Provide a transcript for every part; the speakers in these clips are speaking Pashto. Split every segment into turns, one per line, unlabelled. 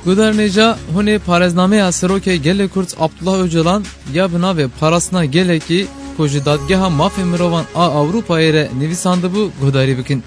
Guderneca hune parezname seroke gele Kurt Abdullah Öcalan ya bina ve parasına gele ki koji dadgeha mafya mirovan a Avrupa'ya re nivisandı bu godari bikin.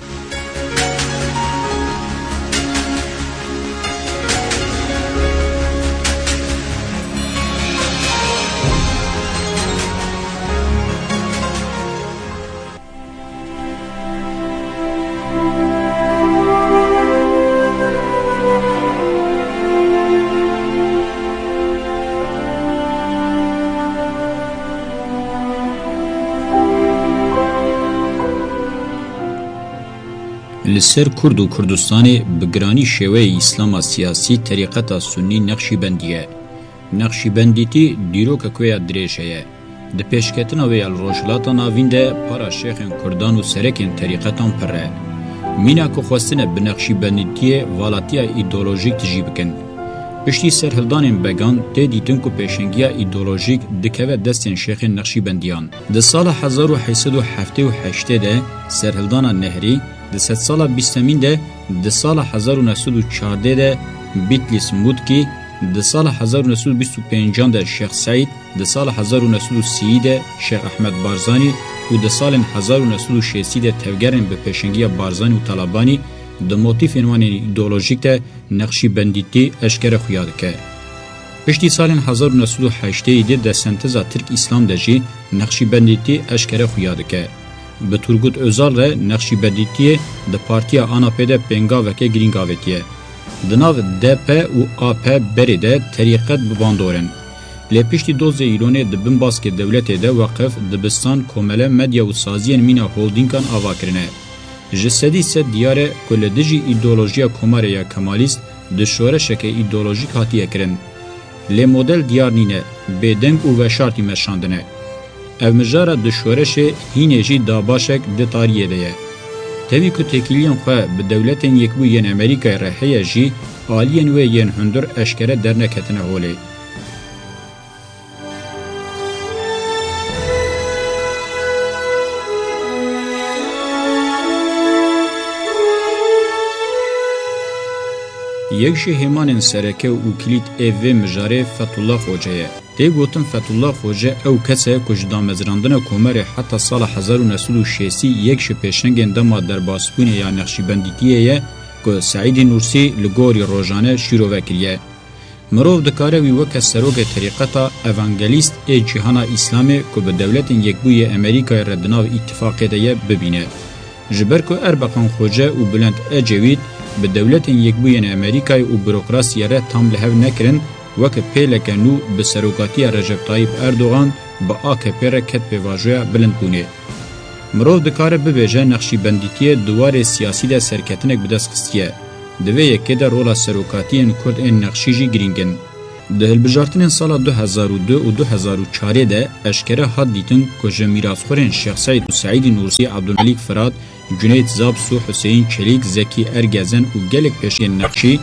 لسر کرد و کردستان بگرانی شوه اسلام سیاسی طریقتا سنی نقشبندیه. نقشبندیتی دیروک کویا دریشه. د پیشکتنا وی الروجلاتا ناوین ده پارا شیخن کردان و سرکن طریقتان پره. مینا که خواستنه به نقشبندیتی والاتیا ایدولوژیک تجیبکن. پشتی سرهلدان بگان ده دیتن که پیشنگیا ایدولوژیک دکوه دستین شیخ نقشبندیان. ده سال 1878 ده سرهلدان نهری د 100 سالا 20 ده د سال 1914 ده بیتلیس مودکی د سال 1925 ده شیخ سعید د سال 1930 ده شیخ احمد بارزانی و د سال 1960 ده تفگرن به پیشنگی بارزانی و طالبانی د موتیف انوان ایدئولوژیک ده نقشبندیتی اشکر خویاده که. پشتی سال 1908 ده د سنتزا ترک اسلام ده جی نقشبندیتی اشکر خویاده که. به تورگوت özal re naqşbendîtiyê di partiya ANAP de pengaveke girîngavetiye. Di nav DP û AP berê de terîqet bibandorin. Lê piştî dozê îlonê di bin baskê dewletê de weqif dibistan komele medya û saziyên mîna holdîngan ava kirine. Ji sedî sed diyar e ku li dijî îdeolojiya komarê ya kemalîst di şoreşeke îdeolojîk hatiye kirin. Lê model diyar nîne, bêdeng û veşartî meşandine. Ev mijara di şoreşê hînê jî dabaşek di tariyê de ye. Tevî ku tekîliyên xwe bi dewletên yekbûyên Amerîkayê re heye jî aliyên wê yên hundir eşkere derneketine holê. Yek ji hêmanên sereke û kilît ev vê mijarê Fethullah Hoca ye. Tê gotin Fethullah Hoca ew kes e ku ji damezrandina komerê heta sala 1960 yek ji pêşengên dema derbasbûnê ya nexşîbendîtiyê ye ku Saîdê Nursi li gorî rojane şîrove kiriye. Mirov dikare wî weke serokê terîqeta evangelîst ê cîhana İslamê ku bi dewletên yekbûyê Amerîkayê re di nav îttifaqê de ye bibîne. Ji ber ku Erbakan Hoca û Bülent Ecevît bi dewletên yekbûyên Amerîkayê û bürokrasiyê re tam li hev nekirin weke pêleke nû bi serokatiya Recep Tayyip Erdogan bi AKP re ket pêvajoya bilind bûnê. Mirov dikare bibêje nexşîbendîtiyê duwarê siyasî de serketinek bi dest xistiye. Di vê yekê de rola serokatiyên Kurd ên nexşî jî girîngin. Di hilbijartinên sala 2002 û 2004 de eşkere hat dîtin ku ji mîrasxwerên Şex Saîd û Saîdê Nursi, Abdülmelik Fırat, Cüneyt Zabsu, Hüseyin Çelik, Zeki Ergezen û gelek peşên nexşî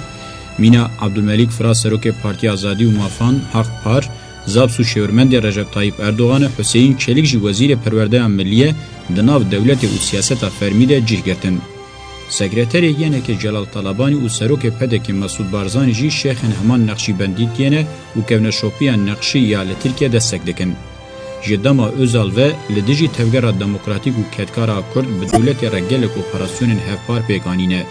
Mîna Abdülmelik Fırat serokê Partiya Azadî û Mafan Haq Par, Zabsu şêwirmendê Recep Tayyip Erdogan, Hüseyin Çelik jî Wezîrê Perwerdeya Millî di nav dewletê û siyaseta fermî de cih girtin. Sekreterê yenekê Celal Talabanî û serokê pedekê Mesûd Barzanî jî şêxên heman nexşîbendîtiyê ne û kevneşopiya nexşî ya li Tirkiye destek dikin. Ji dema Özal ve li dijî tevgera demokratîk û ketkara Kurd bi dewletê re gelek operasyonên hevpar pêkanîne.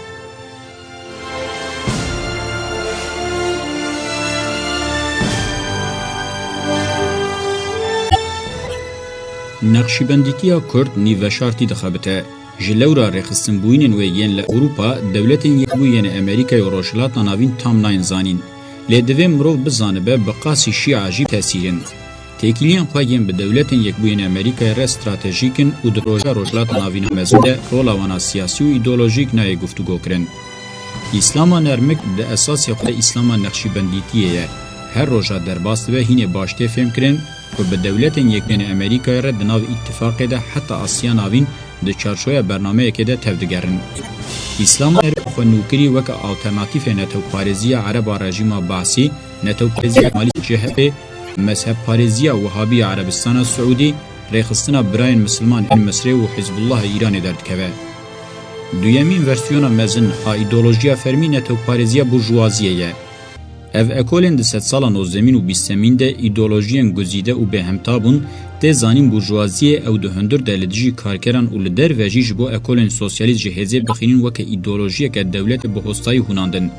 Naqşîbendîtiya Kurd nîveşartî dixebite. Ji lewra rêxistinbûyînên wê yên li Ewropa, dewletên yekbûyên Amerîkayê û rojhilata navîn tam nayên zanîn. Lê divê mirov bizanibe bi qasî şîa jî tesîrin. Têkiliyên xwe yên bi dewletên yekbûyên Amerîkayê re stratejîk in û di roja rojhilata navîn mezin de rola wana siyasî û îdeolojîk nayê guftûgû kirin. İslama nermik di esasê xwe îslama nexşîbendîtiyê ye. Her roja derbas dibe hînê baş tê fêm kirin ku bi dewletên yekbûyên Amerîkayê re di nav îttifaqê de heta Asya navîn di çarşoya bernameyekê de tev digerin. İslama nermik xwe nûkirî weke alternatîfê netewparêziya Ereba rejîma Basî, netewparêziya Kemalî CHP, mezhebparêziya Wehhabî Erebistana Suudî, rêxistina birayên Müslüman ên Misrê û Hizbullah Îranê derdikeve. Duyemîn versiyona mezin a îdeolojiya fermî netewparêziya burjwaziyê ye. ev ekolên di sed sala 19 û 20 de îdeolojiyên guzîde û bêhemta bûn, tê zanîn burjwaziyê ew di hundir de li dijî karkeran û li derve jî ji bo ekolên sosyalîst ji hêzê bixînin weke îdeolojiyeke dewletê bi hostayî hûnandin.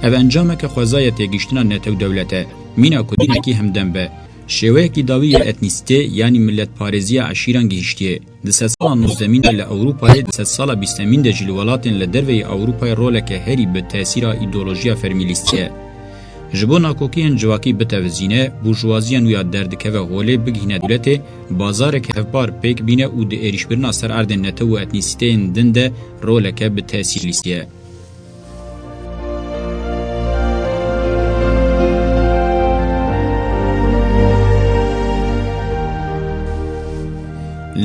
Ev encameke xwezaya têgihiştina netew dewlete, mîna ku dînekî hemdem be, şêweyekî dawî ya etnîstê yanî milletparêziya eşîran gihîştiye. Di sed sala 19 de li Ewropayê, di sed sala 20 de jî li welatên li derveyê Ewropayê roleke herî bi tesîra îdeolojiya fermîlîstî ye. Ji bo nakokiyên civakî bitevizîne, burjwaziya nû ya derdikeve holê bigihîne dewletê, bazarek hevbar pêk bîne û di êrişbirina ser erdên netew û etnîsteyên din de roleke bi tesîr lîstiye.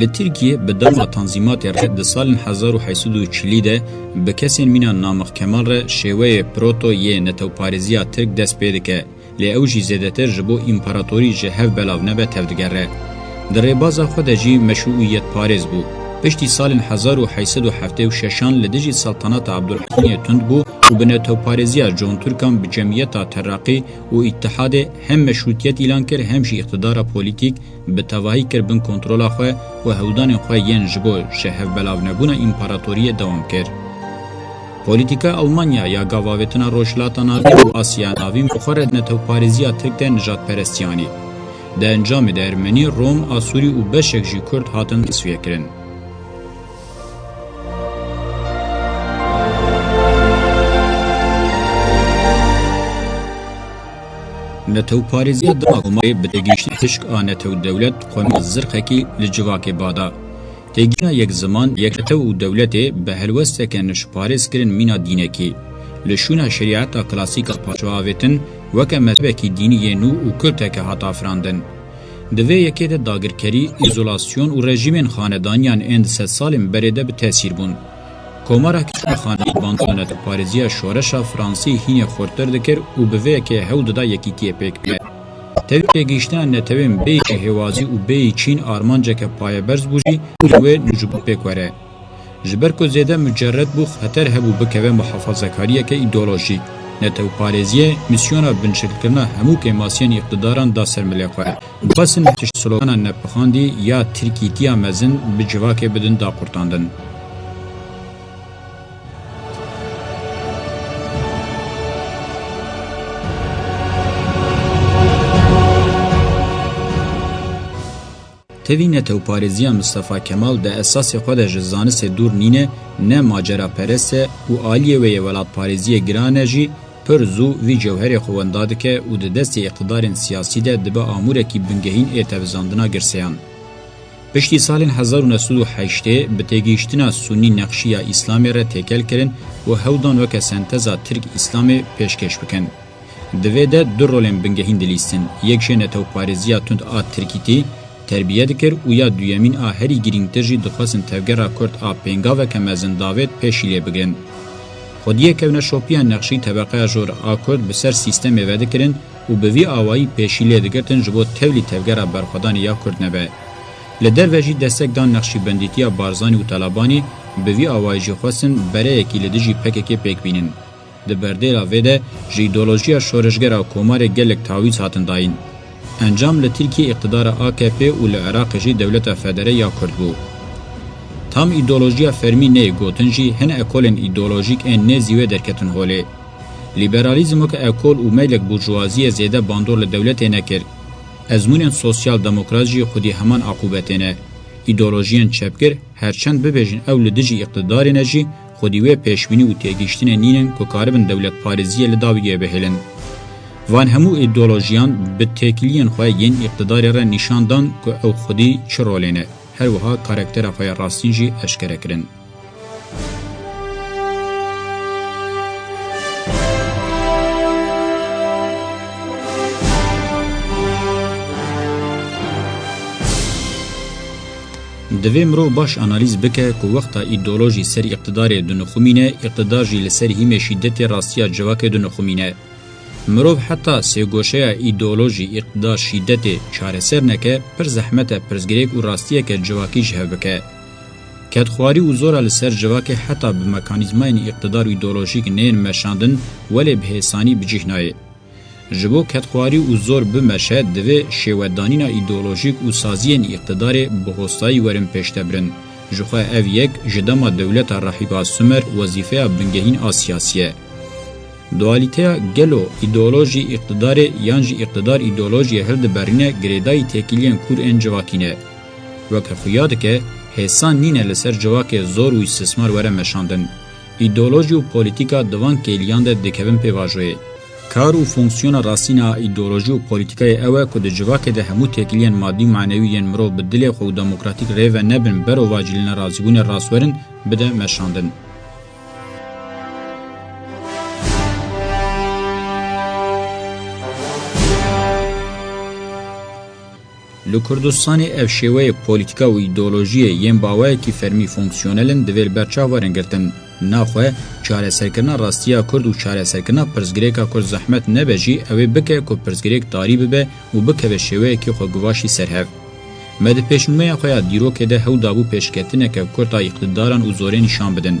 Li Tirkiye bi derma tanzîmatê re di salên 1840 de bi kesên mîna Namık Kemal re şêweyê proto yê netewparêziya Tirk dest pê dike, lê ew jî zêdetir ji bo împaratorî ji hev belav nebe tevdigere. Di rêbaza xwe de jî meşruîyetparêz bû. Piştî salên 1876 li dijî saltanata Abdulhamîdê tund bû û bi netewparêziya John Türkan bi Cemiyeta Terraqî û İttihadê hem meşrutiyet îlan kir hem jî iqtidara polîtîk bi tevahî kir bin kontrola xwe û hewdanên xwe yên ji bo ji hevbelavnebûna împaratoriyê dewam kir. Polîtîka Almanya ya gavavetina rojhilata navî û Asya navî xwe re netewparêziya Tirk de nijadperestiyanî. Di encamê de Ermenî, Rom, Asûrî û beşek jî Kurd hatin tisviyekirin. Netewparêziya Komarê bi têgihiştî tişk a netew dewlet xwemî zirxekî li civakê bada. Têgihîna yek ziman, yek netew û dewletê bi helwesteke nişparêz kirin mîna dînekî. Li şûna şerîeta klasîk a paşavêtin weke mezhebekî dînî yê nû û kulteke hat afirandin. Di vê yekê de dagirkerî, îzolasyon û rejîmên xanedaniyan ên di sed salên berê de bi tesîr bûn. Komara xanedî bandora netewparêziya şoreşa Fransî hînê xurtir dikir û bi vê yekê hew dida yekîtiyê pêk be. Tevî têgihiştina netewên bêyî hêwazî û bêyî Çîn armanceke payeberz bû jî wê ji bo pêk were. Ji ber ku zêde mücerred bû xeter hebû bikeve muhafazakariyeke îdeolojîk. Netewparêziyê misyona binşikirina hemû kêmasiyên iqtidaran da sermilê xwe. Dixwastin tişt slogana nepixandî ya Tirkîtiya mezin bi civakê bidin daqurtandin. Tevî netewparêziya Mustafa Kemal de esasê xwe de ji zanistê dûr nîne, ne maceraperest e û aliyê wê yê welatparêziyê giran e jî pir zû vî cewherê xwe wenda dike û di destê iqtidarên siyasî de dibe amûrekî bingehîn ê tevizandina girseyan. Piştî salên 1980 bi têgihiştina Sunî neqşiya İslamê re têkel kirin û hewdan weke senteza Tirk-İslamê pêşkêş bikin. Di vê de du rolên bingehîn dilîstin, yek jê netewparêziya tund a Tirkîtî terbiye dikir û ya duyemîn a herî girîngtir jî dixwastin tevgera Kurd a pêngaveke mezin davêt pêşî lê bigirin. Xwediyê kevne şopiya neqşî tebeqeya jor a Kurd bi ser sîstemê vedikirin û bi vî awayî pêşî lê digirtin ji bo tevlî tevgera berxwedanî ya Kurd nebe. Li derve jî destek dan Neqşîbendîtiya Barzanî û Talebanî bi vî awayî jî xwestin bereyekî li dijî PKK pêk bînin. Di berdêla vê de ji îdeolojiya şoreşgera Komarê gelek tawîz hatin dayîn. Encam li Tirkiye iqtidara AKP û li Iraqê jî dewleta federe ya Kurd bû. Tam îdeolojiya fermî neyê gotin jî hin ekolên îdeolojîk ên nêzî wê derketin holê. Liberalîzm weke ekol û meylek burjwaziyê zêde bandor li dewletê nekir. Ezmûnên sosyal demokrat jî xwedî heman aqubetê ne. Îdeolojiyên çepkir herçend bibêjin ew li dijî iqtidarê ne jî xwedî wê pêşbînî û têgihiştinê nînin ku karibin dewletparêziyê li dawiyê bihêlin. Van hemû îdeolojiyan bi têkiliyên xwe yên iqtidarê re nîşan dan ku ew xwedî çi rolê ne. Her wiha karaktera xwe ya rastîn jî eşkere kirin. Divê mirov baş analîz bike ku wexta îdeolojî ser iqtidarê dinixumîne, iqtidar jî li ser hîmê şîddetê rastiya civakê dinixumîne. Mirov heta sêgoşeya îdeolojî iqtidar şîddetê çareser neke, pir zehmet e pirzgirêk û rastiyeke civakî ji hev bike. Kedxwarî û zora li ser civakê heta bi mekanîzmayên iqtidar û îdeolojîk neyên meşandin, welê bi hêsanî bicih nayê. جبو کتخواری و زور بمشه دوی شیودانینا ایدئولوژیک و سازین اقتدار بهستایی ورن پیشتبرن. جخوا او یک جدما دولت رحیبا سمر وظیفه بنگهین آسیاسیه. دوالیته گلو ایدئولوژی اقتدار یانج اقتدار ایدئولوژی هل دبرینه گریدای تکیلین کور ان جواکینه. وکه خویاد که حسان نینه لسر جواک زور و استثمار وره مشاندن. ایدئولوژی و پولیتیکا دوان کلیان ده دکبن پیواجوه. کار و فونکسیون راستینا ایدئولوژی و پولیتیکای اوه که ده جواک ده همو تکیلین مادی معنویین مرو بدل خو دموکراتیک ریو نبن برو واجلین رازیبون راسورن بده مشاندن. لکردستان اف شیوه پولیتیکا و ایدئولوژی یم باوی کی فرمی فونکسیونلن دویل برچا ورنگرتن ناخوه چاره سرکرنا راستیا کرد و چاره سرکرنا پرزگریکا کرد زحمت نبجی اوی بکه که پرزگریک داری ببه و بکه به شیوه کی خو گواشی سرهف مد پیشنمه خویا دیرو که ده هو دابو پیشکتنه که کرتا اقتداران و زوره نشان بدن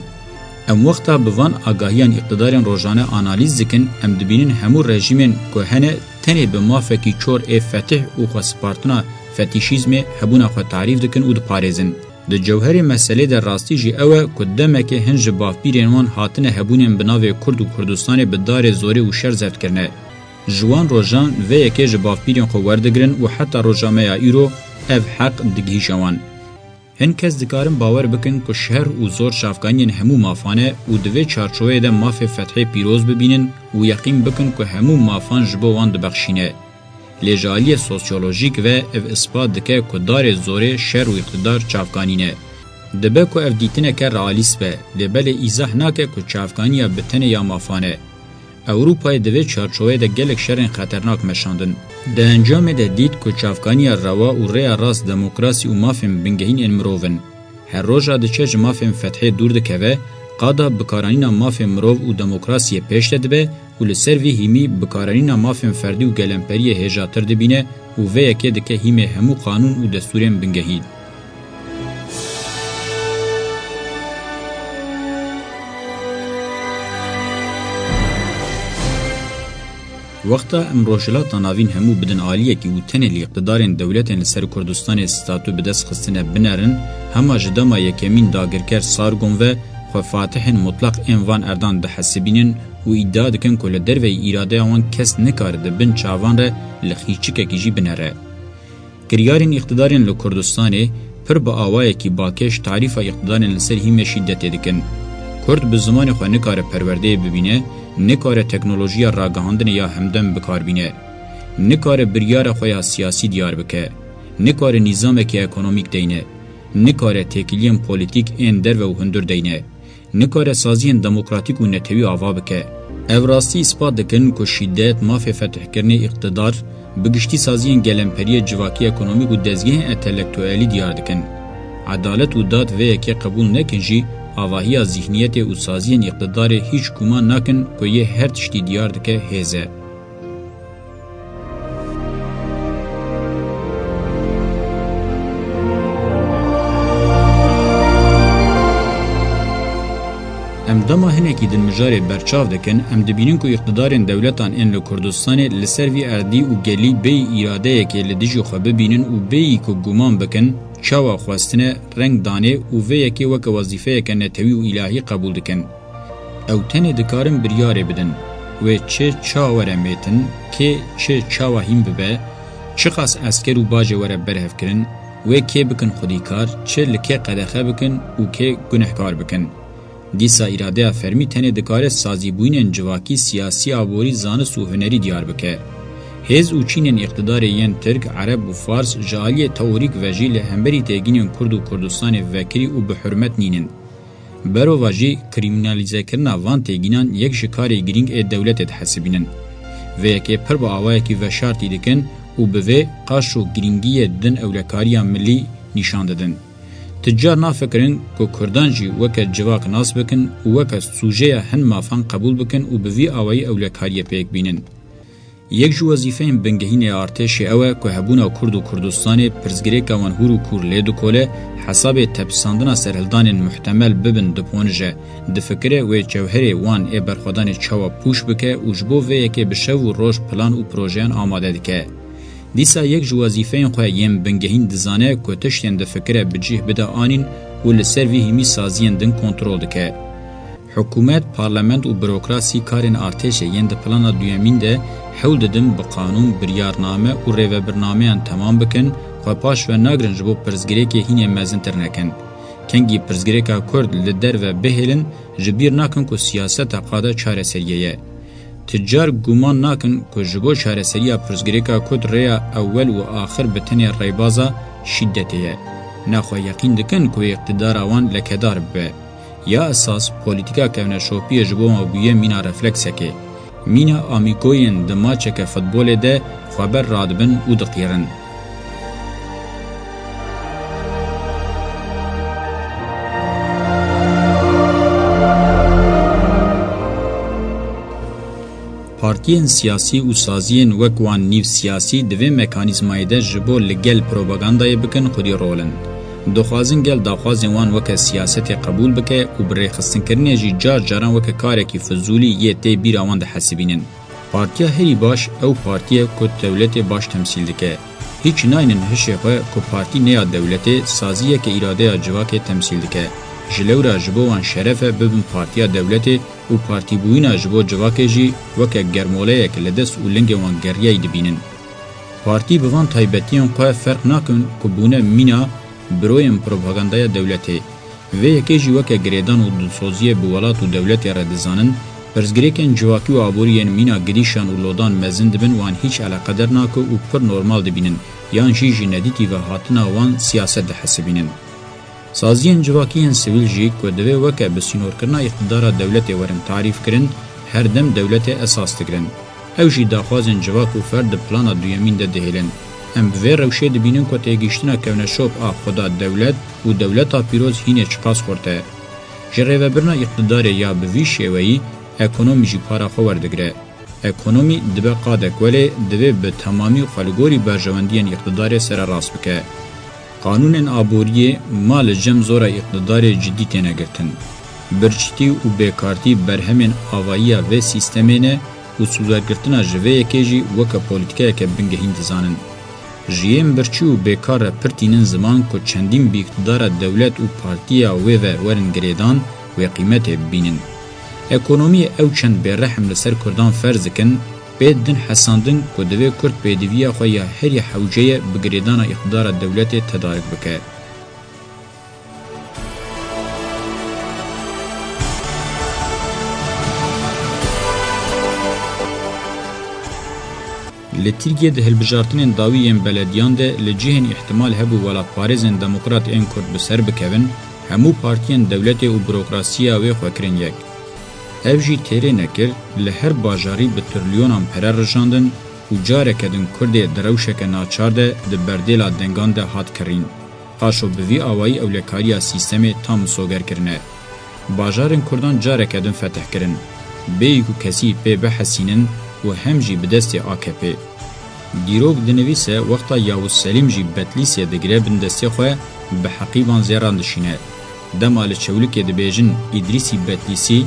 ام وقتا بوان آگاهیان اقتداران روزانه آنالیز دکن ام دبینن همو رژیمن که هنه تنه به مافکی چور فتح و خو سپارتنا فتیشیزم هبونا خو تعریف دکن او د پاریزن د جوهر مسئله در راستی جی اوه کدمه که هنج بافبیرین وان هاتنه هبونین بناوی کرد و کردستان بدار زوری و شر زفت کرنه جوان روژان و یکی جبافبیرین خو وردگرن و حتی روژامه ایرو اف حق دگی جوان هن کس دکارن باور بکن که شهر و زور شافگانین همو مافانه و دوی چارچوه ده ماف فتح پیروز ببینن و یقین بکن که همو مافان جبو وان دبخشینه لیجالی سوسیولوژیک و اف اثبات دکه که دار زوره شر و اقتدار چافگانینه دبه که اف دیتنه که رئالیست به لبل ایزاح ناکه که چافگانیا بتنه یا مافانه اوروپای دوی چارچوه ده گلک شرین خطرناک مشاندن ده انجام ده دید که چافگانیا روا و ریا راست دموکراسی و مافن بنگهین انمروون هر روژا ده چه مافن فتح دور ده که قادا بکارانینا مافن مروو و دموکراسی پیش دبه و لسر وی هیمی بکارانینا مافن فردی و گلمپری هجاتر دبینه و وی اکی دکه هیمی همو قانون و دستورین بنگهین. وقتا امروژلات ناوین همو بدن آلیه که و تنه لی اقتدارین دولتین لسر کردستان استاتو بدست خستنه بنرن همه جداما یکمین داگرکر سارگون و خو فاتحن مطلق انوان اردان ده حسبینن و ایدا دکن که لدر و ایراده آن کس نکارده بن چاوان را لخیچکه کجی بنره. کریارین اقتدارین لکردستانه پر با آوائه که باکش تعریف اقتدارین لسر هیم شدت دکن. کرد به زمان خو نکاره پرورده ببینه، نکاره تکنولوژی راگهاندن یا همدن بکار بینه، نکاره بریار خویا سیاسی دیار بکه، نکاره نظام که اکونومیک دینه، نکاره تکیلیم پولیتیک این در و هندر دینه، نکاره سازین دموکراتیک و نتوی آوا بکه. اوراستی اثبات دکن که شدت ماف فتح کرنه اقتدار بگشتی سازین گلمپری جواکی اکونومیک و دزگه انتلکتوالی دیار دکن. عدالت و داد و یکی قبول نکنجی آواهی ذهنیت و سازین اقتدار هیچ گمان نکن که یه هر تشتی دیار دکه هزه. ام دما هنکی دن مجار برچاو دکن ام دبینن که اقتدارین دولتان این لکردستان لسر وی اردی و گلی بی اراده یکی لدیجو خواه ببینن و بی که گمان بکن چاوا خواستنه رنگ دانه و وی یکی وک وظیفه یک نتوی و الهی قبول دکن. او تنه دکارن بریاره بدن و چه چاوره میتن که چه چاوا هیم ببه چه قاس اسکر و باجه وره برهف کرن و که بکن خودیکار چه لکه قدخه بکن و که گنهکار بکن. دیسا اراده فرمی تنه دکار سازی بوین جواکی سیاسی آبوری زانس و هنری دیار بکه. هز و چینن اقتدار ین ترک، عرب و فارس جالی تاوریک و جیل همبری تیگینن کرد و کردستان وکری و بحرمت نینن. برو واجی کریمینالیزه کرنا وان تیگینان یک شکاری گرینگ ای دولت حسبینن. و یکی پر با آوائی که و شارتی دکن و به قاش و گرینگی دن اولکاری ملی نشان دادن. تجار نافکرن که کردان جی وکه جواک ناس بکن و وکه سوژه هن مافان قبول بکن و به وی آوائی اولکاری پیک بینن. یک جو وظیفه بنگهین ارتش اوه که هبونا کرد و کردستان پرزگریکا وان هورو کور لیدو کوله حساب تپساندنا سرهلدان محتمل ببن دپونجه دفکره و جوهره وان ای برخودان چاوا پوش بکه و جبو و یکی بشو و روش پلان و پروژیان آماده دکه. دیسا یک جو وظیفه خواه یم بنگهین دزانه که تشتین دفکره بجیه بده آنین و لسر وی همی سازین دن کنترول دکه. حکومت، پارلمنت و بروکراسی کارین ارتش یند پلانا دویمین ده حول ددن بقانون بریارنامه و ریوبرنامه تمام بکن و پاش و ناگرن جبو پرزگری که هینه مزن ترنکن. کنگی پرزگری که کرد لدر و بهلن جبیر ناکن که سیاست قاده چاره سریعه. تجار گمان ناکن که جبو چاره سریعه پرزگری که کرد ریا اول و آخر بتنی ریبازا شدتیه. نخواه یقین دکن که اقتدار آوان لکدار به. یا اساس پولیتیکا کهنه شوپی جبو مبیه مینا رفلکسه که مینا آمیکوین دماچه که فوتبول ده خبر رادبن و دقیرن. پارتیین سیاسی و سازیین وکوان نیو سیاسی دوی مکانیزمای ده جبو لگل پروپاگاندای بکن خودی رولن. دخوازن گل داخوازن وان وکه سیاست قبول بکه و بری خستن کرنه جی جار جاران وکه کاره کی فضولی یه تی بیر آوان ده حسبینن. پارتیا هری باش او پارتیا که دولت باش تمثیل دکه. هیچ ناینن هشه خواه که پارتی نیا دولت سازیه که اراده جواک تمثیل دکه. جلورا جبو وان شرفه ببن پارتیا دولت و پارتی بوینا جبو جواک جی وکه گرموله که لدست و لنگ وان گریه دبینن. پارتی بوان تایبتیان خواه فرق ناکن که بونه مینا برویم پروپاگاندای دولتی و یکی جوکه گریدان و دلسوزی بولات و دولتی را دزانن پرزگریکن جواکی و عبورین مینا گریشان و لودان مزند بن وان هیچ علاقه در ناکو و پر نورمال دبینن یان جی ندیتی و حاطنا وان سیاست ده حسبینن. سازین جواکیین سویل جی که دوی وکه بسینور کرنا اقتدار دولتی ورن تعریف کرن هر دم دولتی اساس تگرن. او جی داخوازن جواک و فرد پلانا دویمین ده دهیلن. ام به روشه دبینن که تیگیشتنا کونه شوب خدا دولت و دولتا پیروز هینه چقاس خورده. جره و برنا اقتدار یا بوی شوی اکونومی جی پارا خوردگره. اکونومی دبه قادک ولی دبه به تمامی خالگوری برجواندین اقتدار سر راست بکه. قانون آبوریه مال جم زورا اقتدار جدی تینه گرتن. برچتی و بیکارتی برهمین آوایی و سیستمینه و سوزارگرتنا جوه کجی وکا پولیتکه که بنگهین دزانن. جیم برچی و بیکار پرتینن زمان که چندین بیقتدار دولت و پارتیا و ورن گریدان و قیمت بینن. اکونومی او چند برحم لسر کردان فرض کن بیدن حساندن که دوی کرد بیدویا خواه هر حوجه بگریدان اقتدار دولت تدارک بکر. لترکیه ده هلبجارتنین داویین بلدیان ده لجهن احتمال هبو ولات پارزن دموکرات این کرد بسر بکوین همو پارتیین دولت و بروکراسیا و خوکرین یک. اوجی تیره نکر لهر باجاری به ترلیونان پرر رجاندن و جاره کدن کرده دروشک ناچار ده بردیلا دنگان ده هات کرین. قاشو بوی آوائی اولکاریا سیستم تام سوگر کرنه. باجارن کردان جاره کدن فتح کرن. بیگو کسی پی بحسینن و هم جی بدست AKP. دیروگ دنویسه وقتا یاوز سلیم جی بتلیسه دگره بندستی خواه به حقیبان زیران دشینه. دمال چولک دبیجن ادریسی بتلیسی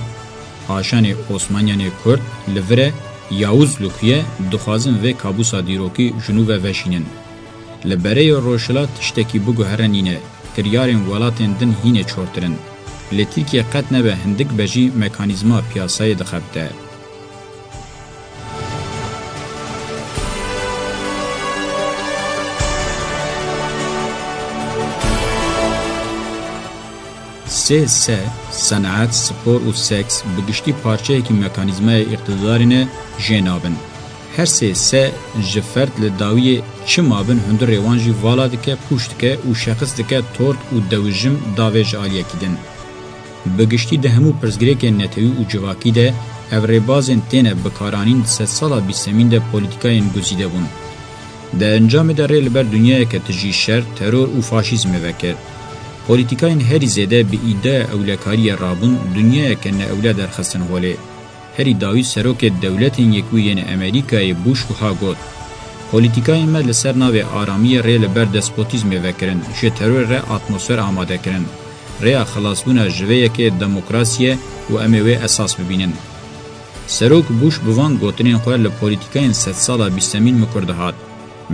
آشان عثمانیان کرد لوره یاوز لوکیه دخوازن و کابوسا دیروکی جنوب وشینن. لبره روشلا تشتکی بگو هرنینه کریارین ولاتن دن هینه چورترن. لترکیه قد نبه هندک بجی مکانیزما پیاسای دخبته. سه صنعت، سپور و سکس بگشتی پارچه که مکانیزمه اقتدارینه جنابن. هر سه جفرد لداوی چه مابن هندر روانجی والا دکه پوشت که و شخص دکه تورد و دوجم داویج آلیه کدن. بگشتی ده همو پرزگره که نتوی و جواکی ده او ریبازن تینه بکارانین 3 سالا بیسمین ده پولیتیکاین گزیده بون. ده انجام ده ریل بر دنیای که تجی شر، ترور و فاشیزم وکر. پولیتیکاین هری زیده به ایده اولکاری رابون دنیای که نه اولا درخستن ولی. هری داوی سروک دولتین یکویین امریکای بوش و هاگوت. پولیتیکای ما لسر ناو آرامی ری لبر دسپوتیزم وکرن، جه ترور ری اتمسفر آماده کرن. ری خلاصبونا جویه که دموکراسیه و اموی اساس ببینن. سروک بوش بوان گوتنین خواه لپولیتیکاین 100 سالا بیستمین مکرده هات.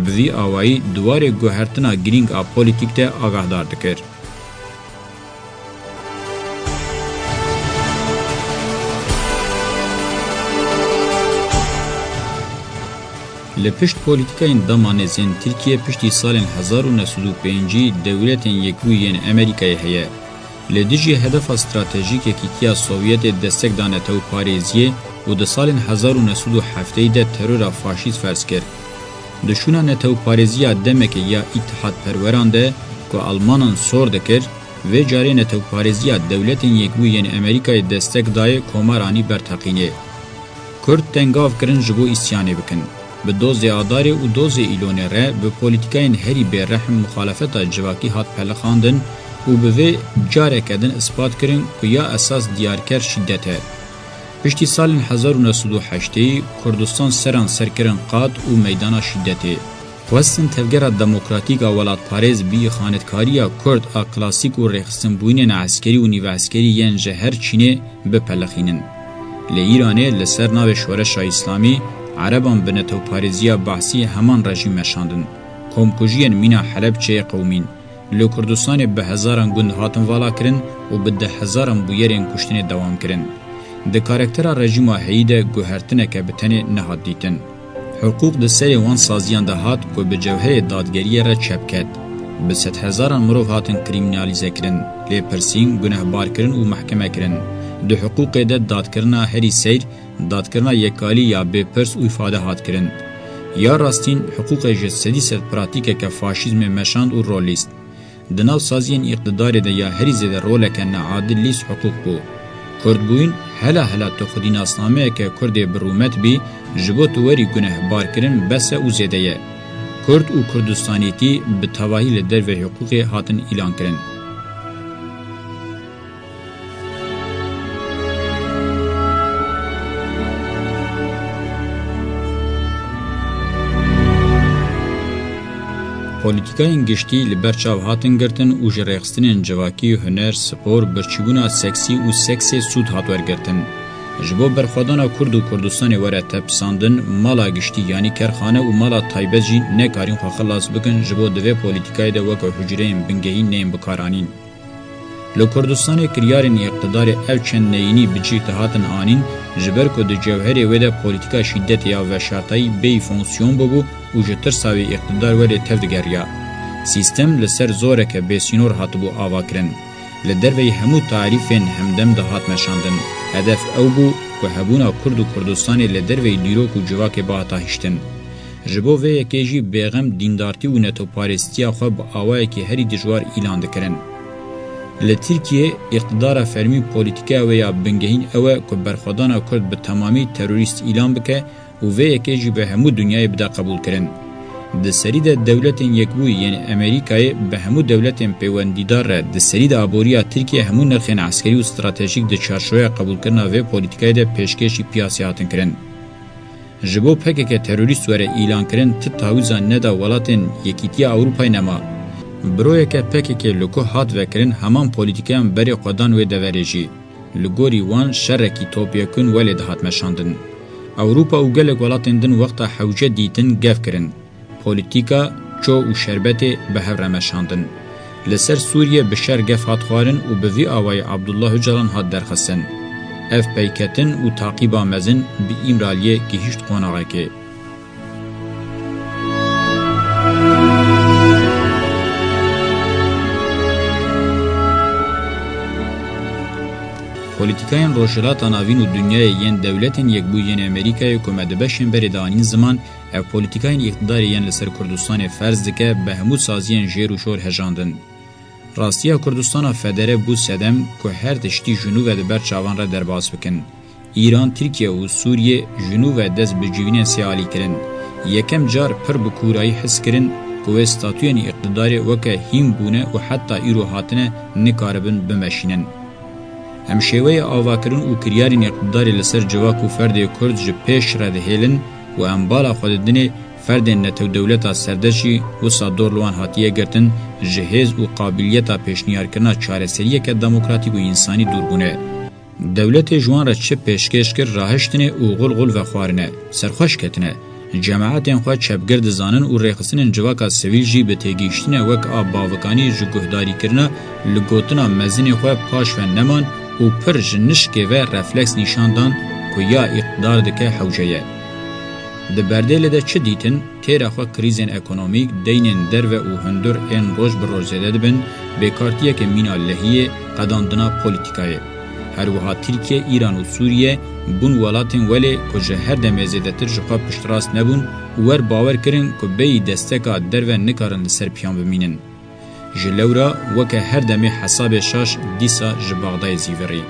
بوی آوائی دوار گوهرتنا گرینگ آ پولیتیک ده آگاهدار دکر. لپشت پولیتیکاین دمانزین ترکیه پشتی سال 1905 دولتین یکویین امریکای هیه. لدیجی هدف استراتژیک کیتیا سوویت دستک دانته و پاریزیه و د سال 1907 ده ترور فاشیست فرض کرد. دشونا نته و پاریزیا دمک یا اتحاد پروران ده که آلمانان سور دکر و جاری نته و پاریزیا دولتین یکویین امریکای دستک دای کمرانی برتقینه. کرد تنگاف کرن جبو اسیانه بکن. به دوز آداری و دوز ایلونه ره به پولیتیکاین هری به رحم مخالفت جواکی هات پلخاندن و به جاره کدن اثبات کرن که یا اساس دیارکر شدته. پشتی سال 1908 کردستان سران سرکرن قاد و میدان شدته. خواستن تفگر دموکراتیک ولات پاریز بی خاندکاریا کرد کلاسیک و رخصتن بوینن عسکری و نیو عسکری ینجه هر چینه بپلخینن. لایرانه لسر ناو شورش اسلامی عربان بنتو پاریزیا بحثی همان رژیم مشاندن. کمکوژین مینا حلب چه قومین. لو کردستان به هزاران گند هاتن والا کرن و به ده هزاران بویرین کشتن دوام کرن. ده کارکتر رژیم حیده گوهرتنه که بتنه نهاد دیتن. حقوق ده سری وان سازیان ده هات که به جوهر دادگریه را چپ کد. به 100,000 مروف هاتن کریمینالیزه کرن. لی پرسین گناه بار کرن و محکمه کرن. ده حقوق ده دادکرنا هری سیر دادکرنا یکالی یا بپرس و ifade هات کرن. یا راستین حقوق جسدی سر پراتیک که فاشیزم مشاند و رولیست. دناو سازین اقتدار ده یا هری زده رولک نعادل لیس حقوق بو. کرد بوین هلا تو خودین اسنامه که کرد برومت بی جبو توری گناه بار کرن بس او زده یه. کرد و کردستانیتی به تواهی لدر و حقوق هاتن اعلان کرن. پولیتیکاین گشتی لبرچاو هاتن گرتن و جرخستن جواکی هنر سپور برچیبونا سکسی و سکسی سود هاتور گرتن. جبو برخوادانا کرد و کردستان وره تپساندن مالا گشتی یعنی کرخانه و مالا تایبه جی نکارین خواه خلاص بکن جبو دوی پولیتیکای ده وکا حجرین بنگهی نیم بکارانین. لو کردستان کریارین اقتدار او چند نینی بچی تهاتن آنین جبر که ده جوهر وده پولیتیکا شدت یا و شرطایی بی فونکسیون ببو و جتر ساوی اقتدار وده تفدگریا. سیستم لسر زوره که بیسینور هاتبو آوا کرن. لدروی همو تعریفین همدم ده هات مشاندن. هدف او بو که هبونا کرد و کردستان لدروی دیروک و جواک با تاهشتن. جبو و یکیجی بیغم دیندارتی و نتو پارستیا خواه با آوائه که هری دجوار ایلان دکرن. لترکیه اقتدار فرمی پولیتیکا و یا بنگهین اوه که برخوادانا کرد به تمامی تروریست ایلان بکه و یکیجی به همو دنیای بدا قبول کرن. ده سری ده دولتین یکبوی یعنی امریکای به همو دولتین پیوندیدار را ده سری ده آبوریا ترکیه همو نرخین عسکری و استراتژیک ده چارشوی قبول کرنا و پولیتیکای ده پیشکشی پیاسی هاتن کرن. جبو پکه که تروریست وره ایلان کرن تتاویزا ندا ولاتین یکیتی اوروپای نما. بروی که پکه که لکو هات وکرن همان پولیتیکان بری قدان و دوریجی. لگوری وان شرکی توپیکون ولی ده هات مشاندن. اوروپا و گلک ولاتین دن وقتا حوجه دیتن گف کرن. پولیتیکا چو و شربت به هفر مشاندن. لسر سوریه بشر گف هات خوارن و به وی آوای عبدالله جلان هات درخستن. اف پیکتن و تعقیب آمزن بی امرالیه که هیچ قناغه که. پولیتیکاین روشلات ناوین و دنیای ین دولتین یک بو ین امریکای که مدبشن بری دانین زمان او پولیتیکاین اقتدار ین لسر کردستان فرض دکه به همو سازین جیر و شور هجاندن. راستیا کردستان فدره بو سدم که هر تشتی جنوب و دبر چاوان را درباز بکن. ایران، ترکیه و سوریه جنوب و دست بجوین سیالی کرن. یکم جار پر بکورایی حس کرن که استاتوین اقتدار وکه هیم بونه و حتی ایرو هاتنه نکاربن بمشینن. هم شیوه آواکرین و کریارین اقتداری لسر جواک و فرد کرد جه پیش رده هیلن و هم بالا خوددنی فرد نتو دولتا سردشی و صدور لوان هاتیه گرتن جهیز و قابلیتا پیشنیار کرنا چاره سریه که دموکراتیک و انسانی دوربونه. دولت جوان را چه پیشکش کر راهشتنه و غلغل و خوارنه سرخوش کتنه جماعت خواه چپگرد زانن و ریخصن جواکا سویل جی به تیگیشتنه وک آب باوکانی جگهداری کرنه لگوتنا مزین خواه پاش و نمان و پر جنشکه و رفلکس نشاندان که یا اقتدار دکه حوجهیه. ده بردیل ده چه دیتن تیره خواه کریزن اکونومیک دینن در و هندور این روش بر روش زده بن بیکارتیه که مینا لحیه قداندنا پولیتیکایه. هر وها ترکیه، ایران و سوریه بون ولاتین ولی که هر دم زیادتر جخوا پشتراست نبون ور باور کرن که بی دستکا در و نکارن سر پیان بمینن. جلورا وکه هر دم حساب شاش دیسا جباغدای زیوری.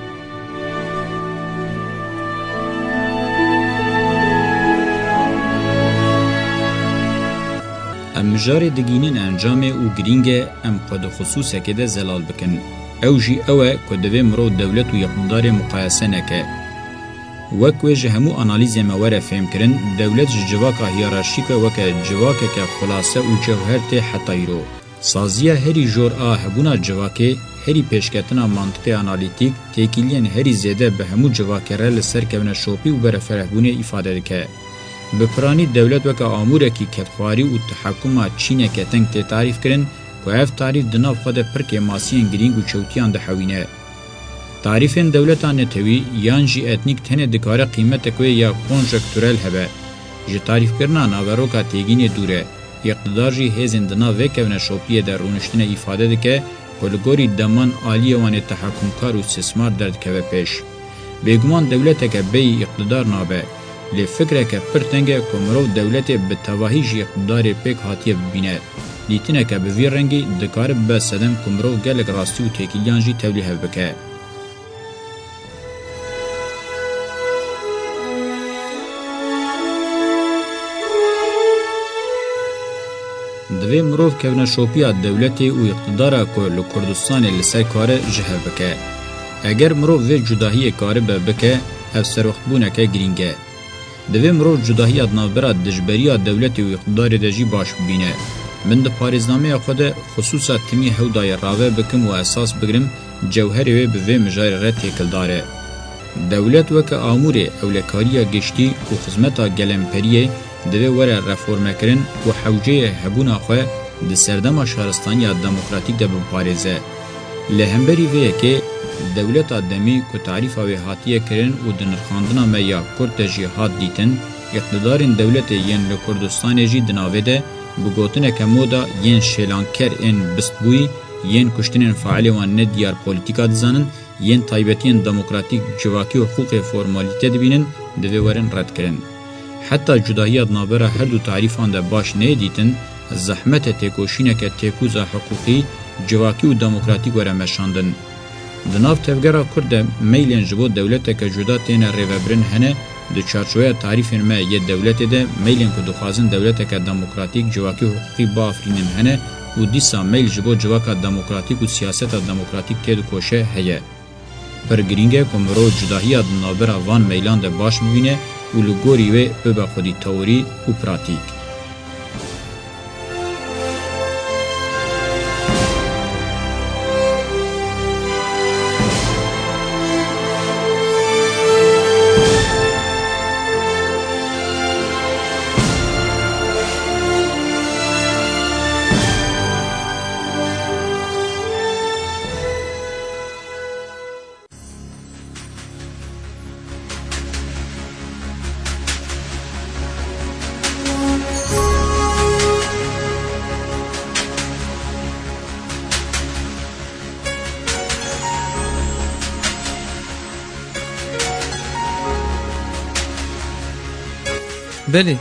ام مجار دگینین انجام او گرینگه ام قد خصوصه که ده زلال بکن. او جی اوه که دوی مرو دولت و اقتدار مقایسه نکه. وکوی جه همو انالیز مواره فهم کرن دولت جواکا هیرارشیک وکه جواکه که خلاصه و جوهر ته حتایرو. سازیه هری جور هبونا جواکه هری پیشکتنا منطقی انالیتیک تیکیلین هری زیده به همو جواکه را لسر کبن شوپی و بر فرهبونه افاده دکه. بپرانی دولت وکه آموره کی کتخواری و تحکم چینه که تنگ تی تعریف کرن و اف تعریف دناف خود پرک ماسین گرینگ و چوتیان ده حوینه. تعریفین دولتان نتوی یان جی اتنیک تنه دکاره قیمت کوی یا کنجکتورل هبه. جی تعریف کرنا ناوروکا تیگین دوره. اقتدار جی هزین دنا وکونا شوپیه در رونشتن افاده دکه کلگوری دمان آلیه وان تحکمکار و سسمار درد که پیش. بیگمان دولت که بی اقتدار نابه. لفکره که پرتنگه کمرو دولت به تواهی جی اقتدار پیک هاتیه ببینه. دیتنه که به وی رنگی دکاره به سدن کمرو گلگ راستی و تکیلیان جی تولیه بکه. دوی مروف کهونه شوپیا دولتی و اقتداره که لکردستان لسر کاره جهه بکه. اگر مروف وی جداهی کاره بکه افسر وقت بونه که گرینگه. دوی مروف جداهی ادنابرا دجبریا دولتی و اقتدار دجی باش بینه. من ده پاریزنامه خود خصوصا تمی هودای راوه بکم و اساس بگرم جوهری وی به مجاری را تیکل داره. دولت وکه آموره اولکاریا گشتی و خزمتا گلمپریه دوی وره رفورمه کرن و حوجه هبونا خواه ده سردما شهرستانی دموکراتیک ده بپارزه. لهمبری ویه که دولت آدمی که تعریف آوی حاتیه کرن و دنرخاندنا میا کرد جیهاد دیتن اقتدارین دولت ین لکردستان جی دناوه ده بگوتنه که مودا ین شیلانکر این بستبوی ین کشتنین فعالی وان ندیار پولیتیکا دزانن ین تایبتین دموکراتیک جواکی و حقوق فرمالیته دبینن دوی ورن رد کرن. حتی جداهی ادنابرا هر دو تعریفان ده باش نیدیتن زحمت تکوشینه که تکوز حقوقی جواکی و دموکراتیک وره مشاندن. دناف تفگره کرده میلین جبو دولت که جدا تین ریوبرن هنه ده چارچوه تعریفین ما یه دولت ده میلین که دخوازن دولت که دموکراتیک جواکی و حقوقی با افرینن هنه و دیسا میل جبو جواکا دموکراتیک و سیاست دموکراتیک تید کوشه هیه. پر گرینگه کمرو جداهی ادنابرا وان میلان ده باش ببینه و لگوری و ببا خودی تئوری و پراتیک.
بلی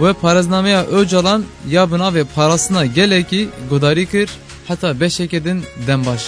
و پارزنامه اوجالان یا بنا و پاراسنا گله کی گداری کر حتی بشکدن دنباش.